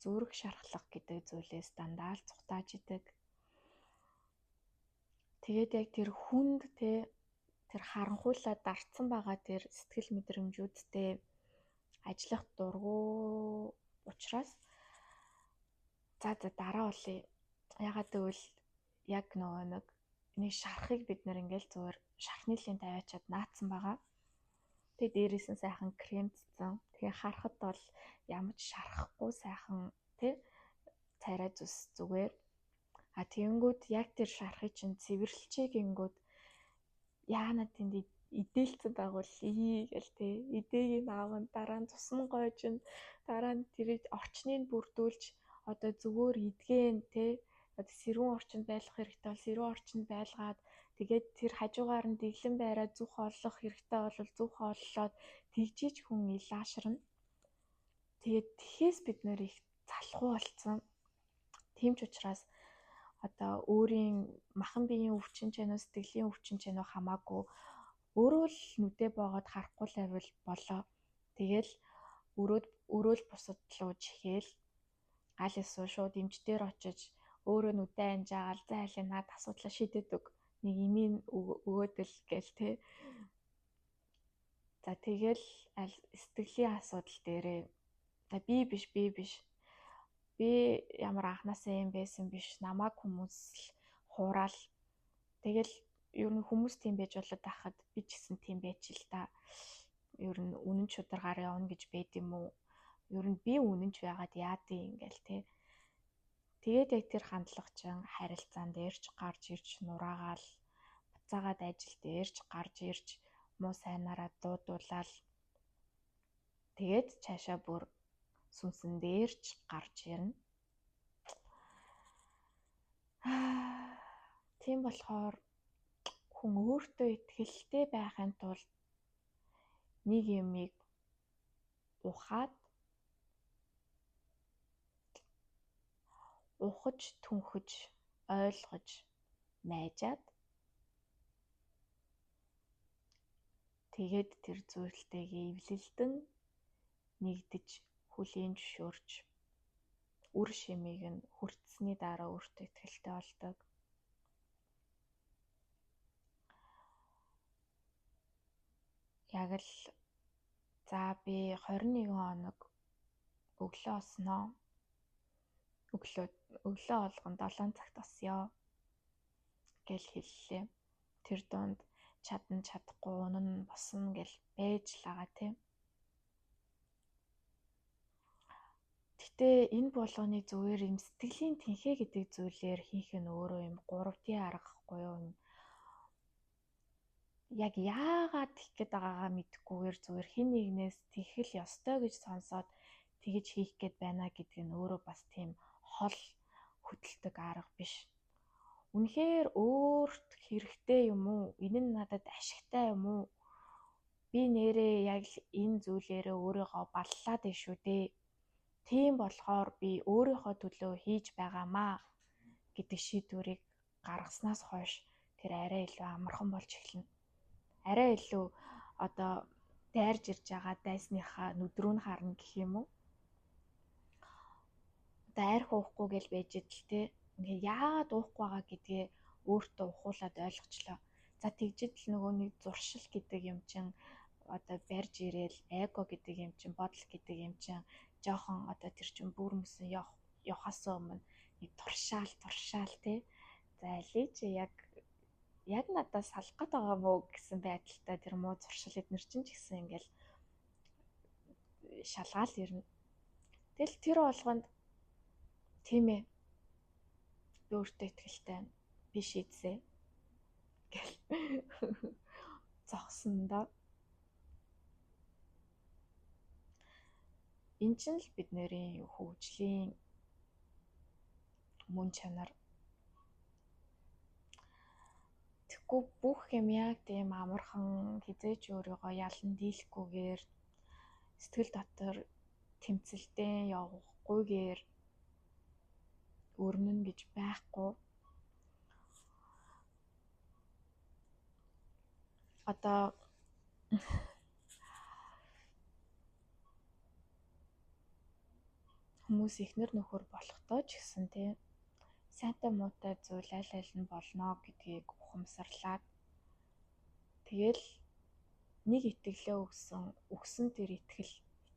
Зүрх шархлах гэдэг зүйлээс дандаа л зугатааж идэг. Тэгээд яг тэр хүнд тэр харанхуйлаад дарцсан байгаа тэр сэтгэл мэдрэмжүүдтэй ажиллах дурггүй учраас дараа болъё. Ягаад гэвэл яг нэг шарахыг бид нэр ингээл зүгээр шархнылын тавиачаад наацсан байгаа. Тэгээ дээрээс нь сайхан кремцсэн. Тэгээ харахад бол ямар ч шарахгүй сайхан царай зүс зүгээр. Тэгэнгүүт яг тэр шарахыг чинь цэвэрлэчээ гингүүд яана тэнд идээлцэн байгуул гэл идээг нь аавн дараа нь цусн гойжин дараа нь тэрийг орчныг бүрдүүлж одоо зүгээр идгэн сэрүүн орчинд байлгах хэрэгтэй бол сэрүүн орчинд байлгаад тэгээд тэр хажуугаар нь дэглэн байраа зүх олох хэрэгтэй бол зүх оллоод тэгжиж хүн илаашрна. Тэгээд тэхээс бид нэр их залхуу болцсон. Тийм ч учраас одоо өөрийн махан биеийн өвчин ч анаа сэтгэлийн өвчин ч анаа хамаагүй өөрөө л нүдэ боогод харахгүй л байвал болоо. Тэгэл өрөөл бусад руу чихээл аль эсвэл шууд эмч дээр очиж өөрөө нүдэ анжаагаал зайлын над асуудлаа шийдэд өг. Нэг имийн өгөөдөл гээл За тэгэл сэтгэлийн асуудал дээрээ би биш. Би ямар анханасаа юм байсан биш. Намайг хүмүүс л хураал. Тэгэл ер нь хүмүүс тийм байж болоод байхад би ч гэсэн тийм байж л та. Ер нь үнэн чударгаар явна гэж байд юм уу? Ер нь би үнэнч байгаад яадیں ингээл Тэгээд яг тэр хандлага чинь харилцаан дээрч гарч ирж нураагаал буцаагаад ажил дээрч гарч ирж муу сайнаараа дуудуулаад тэгээд цаашаа бүр сүнсэн дээрч гарч ирнэ. Тийм болохоор хүн өөртөө итгэлтэй байхын тулд нэг юмыг ухаад ухаж түнхэж ойлгож найжаад тэгээд тэр зүйлтэйгээ эвлэлдэн нэгдэж хүлийн зөвшөөрч үр шимийг нь хүртсэний дараа өөртөө итгэлтэй болдог. Яг л би 21 хоног өглөө осноо. Өглөө олгон 7 цагт осё гэж хэллээ. Тэр донд чадна чадахгүй унана босно гэл байж л байгаа Гэтэ энэ болгоны зүгээр юм сэтгэлийн тэнхээ гэдэг зүйлээр хийх нь өөрөө юм 3D аргахгүй юу? Яг яагаад тэгэх гээд байгаагаа мэдэхгүйгээр зүгээр хин нэгнээс тэгхэл ёстой гэж сонсоод тэгэж хийх гээд байна гэдэг нь өөрөө бас тийм хол хөдөлдөг арга биш. Үнэхээр өөрт хэрэгтэй юм уу? Энэ нь надад ашигтай юм уу? Би нэрээ яг энэ зүйлээрээ өөрийгөө баллаад байна шүү дээ. Тийм болохоор би өөрийнхөө төлөө хийж байгаамаа гэдэг шийдвэрийг гаргаснаас хойш тэр арай илүү амархан болж эхэлнэ. Арай илүү дайрж ирж байгаа дайсныхаа нүдрүү нь харна гэх юм уу? Арх уухгүй гэж байж идэл ингээ яагаад уухгүй байгаа гэдгээ өөртөө ухуулад ойлгочлоо. За тэгжид л нөгөө нэг зуршил гэдэг юм чинь барьж ирээл эго гэдэг юм чинь бодол гэдэг юм чинь жоохон тэр чинь бүр мөсөн явахаас өмнө нэг туршаал За алий чи яг надаас салах гээд байгаа мó гэсэн байдалтай тэр муу зуршил эднэр чинь ч гэсэн ингээл шалгаал ирнэ. Тэгэл тэр болгонд тийм ээ. Би өөртөө итгэлтэй байна. Би шийдсэ гэл зогсон доо. Энэ ч л бидний хөгжлийн мөн чанар. Тэгэхгүй бүх юм яг тийм амархан хизээж өөрийгөө ялан дийлэхгүйгээр сэтгэл дотор тэмцэлдээ явахгүйгээр өрнөн гэж байхгүй. Одоо хүмүүс ихнэр нөхөр болохдоо ч гэсэн тийм сайтай муутай зүйл аль нь болно гэдгийг ухамсарлаад тэгэл нэг итгэлээ өгсөн тэр итгэл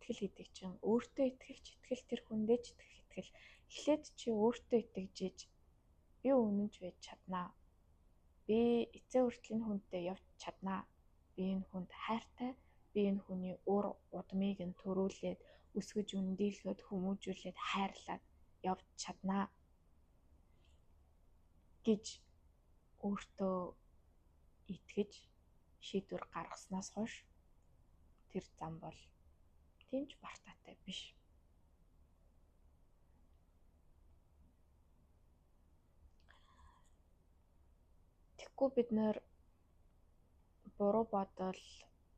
гэдэг чинь өөртөө итгэгч итгэл, тэр хүндээ ч итгэх итгэл. Эхлээд чи өөртөө итгэжиж би үнэнч байж чаднаа. Би эцээ хүртэл энэ хүнтэй явж чаднаа. Би энэ хүнд хайртай. Би энэ хүний ур удмыг нь төрүүлээд өсгөж өндийлгөөд хүмүүжүүлээд хайрлаад явж чаднаа гэж өөртөө итгэж шийдвэр гаргаснаас хойш тэр зам бол тэмч бартаатай биш. Тэгэхгүй бид нэр буруу бодол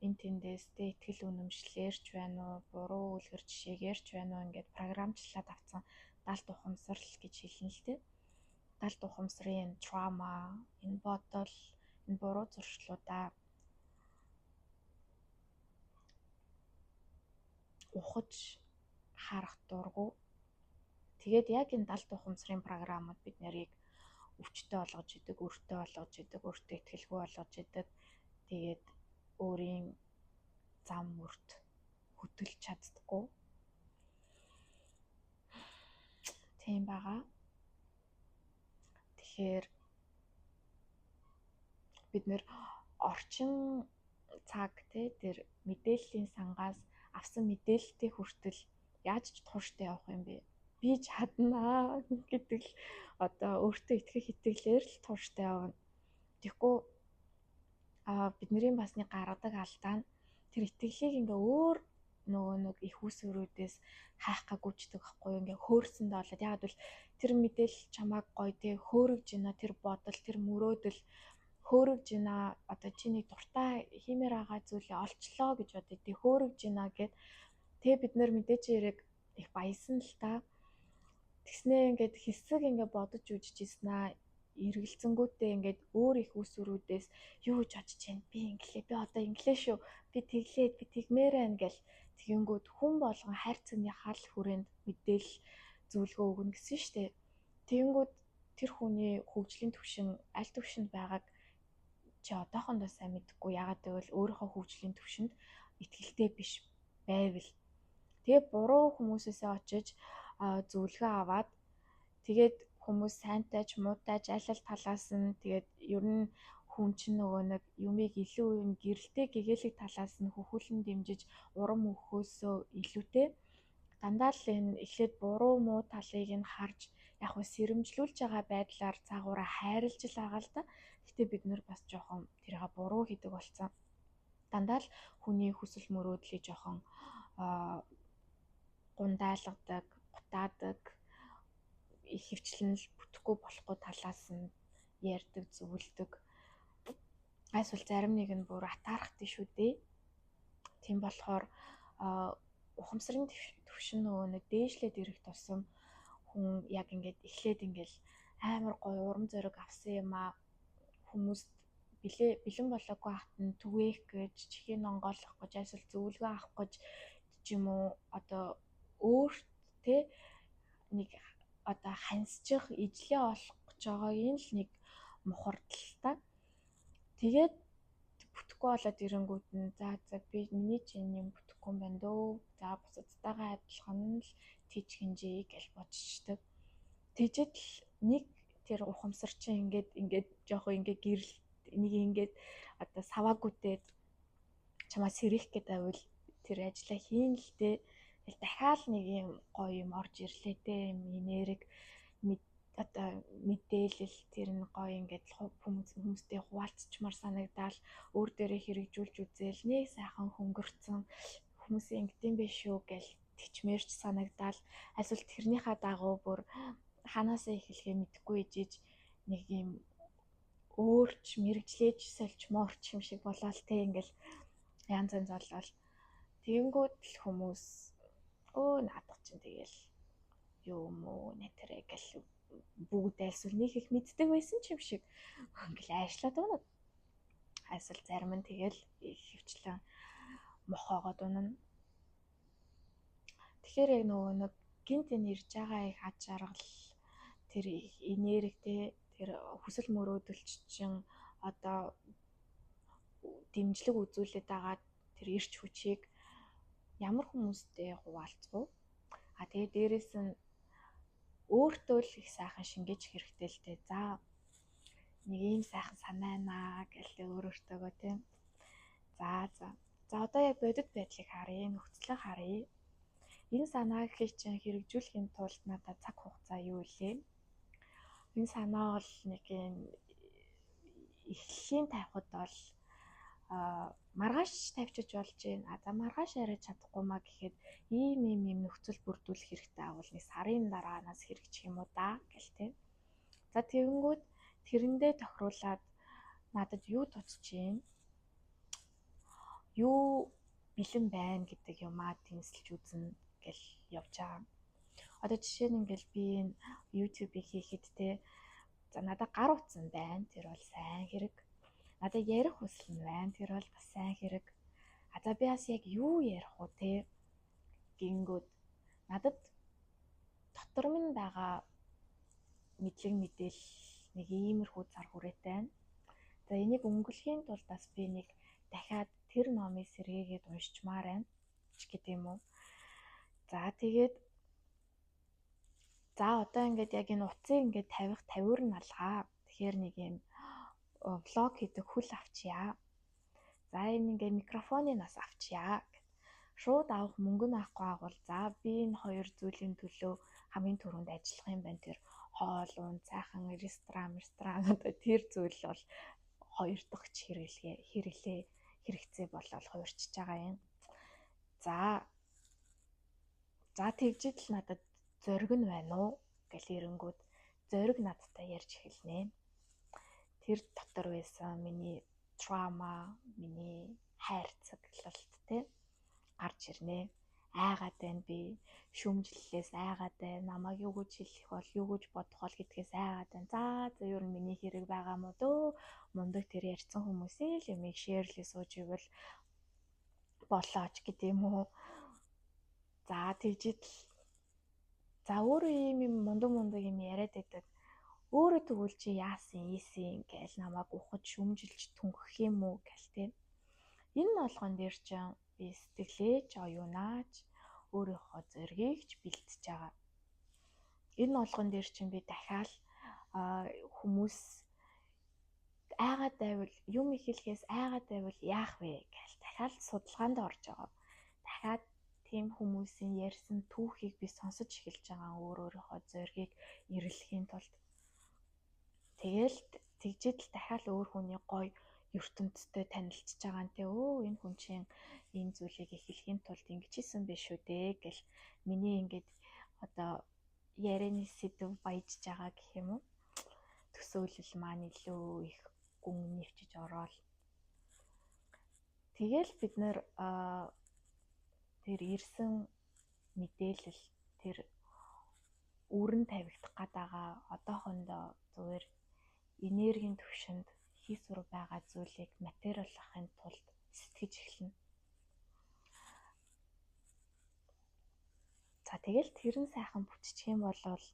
энэ тэндээстэй итгэл үнэмшлээрч байна уу, буруу үлгэр жишээгээрч байна уу ингээд програмчлаад авсан далд ухамсарл гэж хэлнэ л дээ. Далд ухамсарын траума, энэ бодол, энэ буруу зуршлуудаа ухаж харах дургу. Тэгээд яг энэ далд ухамсарын програмууд бид нарыг өвчтөй болгож идэг, өртөө болгож идэг, өөртөө итгэлгүй болгож идэг. Тэгээд өөрийн зам мөрт хөтөлж чаддаггүй. Тийм байгаа. Тэгэхээр бид нэр орчин цаг тэр мэдээллийн сангаас авсан мэдээлэлтэй хүртэл яаж ч тууштай явах юм бэ? Би чаднаа гэдэг л одоо өөртөө итгэх итгэлээр л тууштай явна. Тэгэхгүй бидний бас нэг гаргадаг алдаа нь тэр итгэлийг ингээ өөр нөгөө нэг их үсвэрүүдээс хайх гагүйчдэг байхгүй ингээ хөөрсөнд болоод ягаад бол тэр мэдээлэл чамайг гоё тий хөөрөж ийна, тэр бодол, тэр мөрөөдөл хөөрөж ийна, одоо чиний дуртай хиймээр байгаа зүйлээ олчлоо гэж бодъё тий хөөрөж ийна гэд тэгээ бид нэр мэдээж яриг их баясан л та. Тэгснээ ингээд хэсэг ингээд бодож үжиж ийснаа эргэлзэнгүүтээ ингээд өөр их үсвэрүүдээс юу гэж бодож байна? Би инглээ, би одоо инглээ шүү. Би тэглээд, би тэгмээр байна гэл тэгэнгүүт хүн болгон хайрцагны хал хүрээнд мэдээлэл зөвлөгөө өгнө гэсэн штэ. Тэгэнгүүт тэр хүний хөгжлийн түвшин аль түвшинд байгааг чи одоохондоо сайн мэдэхгүй. Ягаад гэвэл өөрийнхөө хөгжлийн түвшинд итгэлтэй биш байвал тэгээ буруу хүмүүсээсээ очиж зөвлөгөө аваад тэгээд хүмүүс сайнтай ч муутай ч аль талаас нь тэгээд ер нь хүн чинь нөгөө нэг юмыг илүү юм гэрэлтэй гэгээлэг талаас нь хөхүүлэн дэмжиж урам өгөхөөсөө илүүтэй дандаа л энэ эхлээд буруу муу талыг нь харж яг хөө сэрэмжлүүлж байгаа байдлаар цаагаараа хайрлж л байгаа л да. Гэтэ бид нэр бас жоохон тэрийг буруу хийдэг болсон. Дандаа л хүний хүсэл мөрөөдлийг жоохон гундайлгадаг, гутаадаг, их хвчлэн л бүтэхгүй болохгүй талаас нь ярьдаг, зөвлөдөг. Айсвал зарим нэг нь бүр атаархдаг шүү дээ. Тийм болохоор ухамсарын түвшин нөгөө нэг дээшлээд ирэх тусам хүн яг ингээд эхлээд ингээд амар гоё урам зориг авсан юм а хүмүүст бэлэн болоогүй хат нь түгээх гэж чихийн онгойлгох гэж айсвал зөвлөгөө авах гэж ч юм уу одоо өөрт те нэг одоо хансчих ижлээ олох гэж байгаагийн л нэг мухардталтай. Тэгээд бүтэхгүй болоод ирэнгүүт нь за би миний чинь юм бүтэхгүй юм байна дөө. За бусадтайгаа адилхан л тийч хинжээ гэж бодчихдаг. Тэжэд л нэг тэр ухамсар чинь ингээд жоохон ингээд гэрэл нэг ингээд одоо саваагүйтэй чамаа сэрэх гэдэг байвал тэр ажлаа хийн л дээ. Тэгэл дахиад нэг юм гоё юм орж ирлээ дээ. Энерги одоо мэдээлэл тэр нь гоё ингээд хүмүүстэй хуваалцчмаар санагдал өөр дээрээ хэрэгжүүлж үзэл нэг сайхан хөнгөрцөн хүмүүсийн ингэдэм биш үү гэж тичмээрч санагдал эсвэл тэрнийхээ дагуу бүр ханаасаа эхлэхээ мэдэхгүй ижиж нэг юм өөрч мэрэгжлээж сольч моорч юм шиг болоод те ингээл янз янз болол тэгэнгүүт л хүмүүс наадах чинь тэгэл юу юм уу нэтэрэ гэл бүгд айлсвал нэг их мэддэг байсан ч юм шиг ингээл аашлаад байна. Эсвэл зарим нь тэгэл хөвчлэн мохоогоод унана. Тэгэхээр яг нөгөө нэг гинт энэ ирж байгаа их ад жаргал тэр энергтэй тэр хүсэл мөрөөдөлчин одоо дэмжлэг үзүүлээд байгаа тэр эрч хүчийг ямар хүмүүстэй хуваалцах вэ? Тэгээ дээрэс нь өөртөө л их сайхан шингээж хэрэгтэй л дээ. За нэг ийм сайхан санаа наа гэлээ өөртөөгөө тийм. За одоо яг бодит байдлыг харъя, нөхцөлийг харъя. Энэ санааг чинь хэрэгжүүлэхийн тулд надад цаг хугацаа юу илээ? Энэ санаа бол нэг юм эхлэлийн тавихад бол маргааш тавьчих болж байна. За маргааш арай чадахгүй маа гэхэд ийм нөхцөл бүрдүүлэх хэрэгтэй агуул нэг сарын дараанаас хэрэгжих юм уу да гэл тээ. За тэгэнгүүт тэрэндээ тохируулаад надад юу туцж байна? Юу бэлэн байна гэдэг юмаа тэмцэлж үзнэ гэл явж байгаа. Одоо жишээ нь ингээл би энэ YouTube-ийг хийхэд те за надад гар утсан байна. Тэр бол сайн хэрэг. Надад ярих хүсэл нь байна. Тэр бол бас сайн хэрэг. За би бас яг юу ярих уу те гингүүд надад дотор минь байгаа мэдлэг мэдээлэл нэг иймэрхүү зар хүрээтэй байна. За энийг өнгөлөхийн тулд бас би нэг дахиад тэр номыг сэргээгээд уншчмаар байна ч гэдэг юм уу. За тэгээд одоо ингээд яг энэ утсыг ингээд тавих тавиур нь алгаа. Тэгэхээр нэг юм влог хийдэг хүл авчия. За энэ ингээд микрофоныг нас авчия. Шууд авах мөнгө нь авахгүй агуул. За би энэ хоёр зүйлийн төлөө хамгийн түрүүнд ажиллах юм байна. Тэр хоол унд сайхан ресторан одоо тэр зүйл бол хоёр дахь хэрэгцээ болол хуурчиж байгаа юм. За тэгжид л надад зориг нь байна уу гэл ирэнгүүд зориг надтай ярьж эхэлнэ. Тэр дотор байсан миний траума, миний хайрцаг талт те гарч ирнэ. Айгаад байна би. Шүмжлэлээс айгаад байна. Намайг юу гэж хэлэх бол, юу гэж бодох бол гэдгээс айгаад байна. За ер нь миний хэрэг байгаа мó дөө. Мундаг тэр ярьсан хүмүүсийн л юмыг шеэрлээ сууж ивэл болооч гэдэг юм уу. За тэгжид л за өөрөө ийм мундаг юм яриад байдаг. Өөрөө тэгвэл чи яасан ийсэн гээл намайг ухаж шүмжилж түнгэх юм уу гэл тийм. Энэ болгон дээр чинь би сэтгэлээч оюунаач өөрийнхөө зоригийг ч бэлтэж байгаа. Энэ болгон дээр чинь би дахиад хүмүүс айгаад байвал юм ихэлхээс айгаад байвал яах вэ гэж дахиад судалгаанд орж байгаа. Дахиад тийм хүмүүсийн ярьсан түүхийг би сонсож эхэлж байгаа өөрийнхөө зоригийг эрэлхийн тулд. Тэгэл тэгжээд л дахиад өөр хүний гоё ертөнцтэй танилцж байгаа нэ энэ хүн чинь энэ зүйлийг эхлэхийн тулд ингэж хийсэн биш үү дээ гэл миний ингээд одоо ярианы сэдв баяжж байгаа гэх юм уу. Төсөөлөл маань илүү их гүн нэвчиж ороод тэгэл бид нэр тэр ирсэн мэдээлэл тэр өрн тавигдах гээд байгаа одоохондоо зүгээр энергийн түвшинд хийсвэр байгаа зүйлийг материалахын тулд сэтгэж эхэлнэ. За тэгэл тэр нь сайхан бүтчих юм бол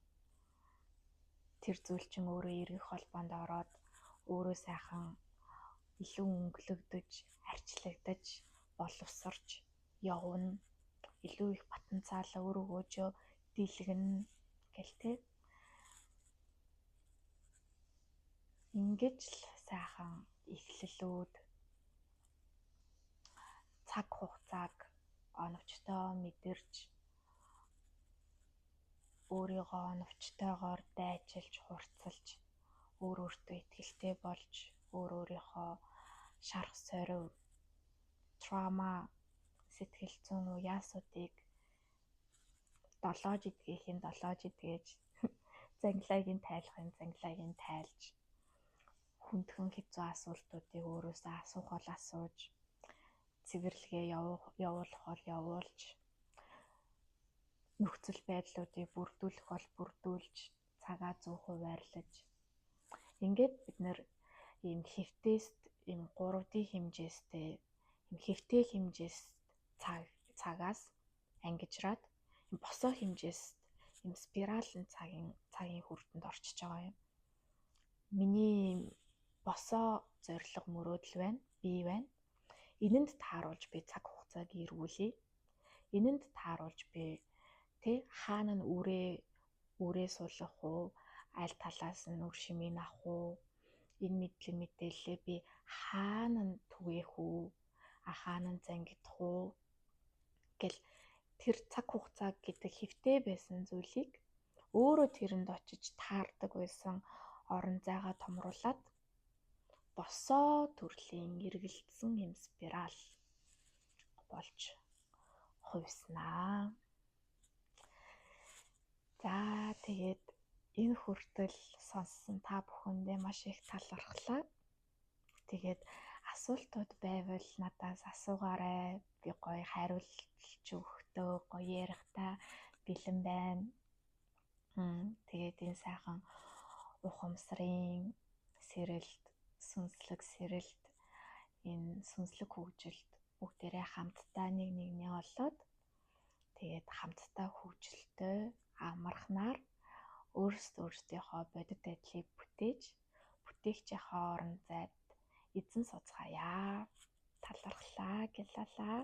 тэр зүйл чинь өөрөө эргэх холбоонд ороод өөрөө сайхан илүү өнгөлөгдөж, арчлагдаж, боловсрч явна. Илүү их потенциал өөрөөгөө дийлгэнэ гэл тээ. Ингэж л сайхан эхлэлүүд цаг хугацааг оновчтой мэдэрч өөрийгөө оновчтойгоор дайчилж, хурцлж, өөр өөртөө итгэлтэй болж, өөрийнхөө шарх сорив, траума, сэтгэл зүйн уяасуудыг долоож идгээхийн долоож идгээж, зангилаагийн тайлахын зангилаагийн тайлж, хүндхэн хэцүү асуултуудыг өөрөөсөө асуух бол асууж, цэвэрлэгээ явуулах бол явуулж, нөхцөл байдлуудыг бүрдүүлэх бол бүрдүүлж, цагаа зөв хуваарлаж. Ингээд бид нэр ийм хэвтээст, ийм 3D хэмжээстэй, ийм хэвтэй хэмжээс цагаас ангижраад, ийм босоо хэмжээс ийм спиралын цагийн хүртэнд орчиж байгаа юм. Миний босоо зориг мөрөөдөл байна, бий байна. Энэнд тааруулж би цаг хугацааг эргүүлье. Энэнд тааруулж би хаана нь үрээ сулах уу, аль талаас нь үр шимийг авах уу, энэ мэдээллээ би хаана нь түгээх үү, хаана нь зангидах уу гэл тэр цаг хугацаа гэдэг хэвтэй байсан зүйлийг өөрөө тэрэнд очиж таардаг байсан орон зайгаа томруулад босоо төрлийн эргэлдсэн юм спираль болж хувьснаа. За тэгээд энэ хүртэл сонссон та бүхэндээ маш их талархлаа. Тэгээд асуултууд байвал надаас асуугаарай. Би гоё хариулж өгөхдөө гоё ярихтаа бэлэн байна. Тэгээд энэ сайхан ухамсарын сэрэлт, сүнслэг сэрэлт, энэ сүнслэг хөгжилд бүгдээрээ хамтдаа нэгний олоод тэгээд хамтдаа хөгжилтэй амархнаар өөрсдийнхөө бодит байдлыг бүтээгчийнхээ орон зайд эзэн суцгаая. Талархлаа, гялалаа.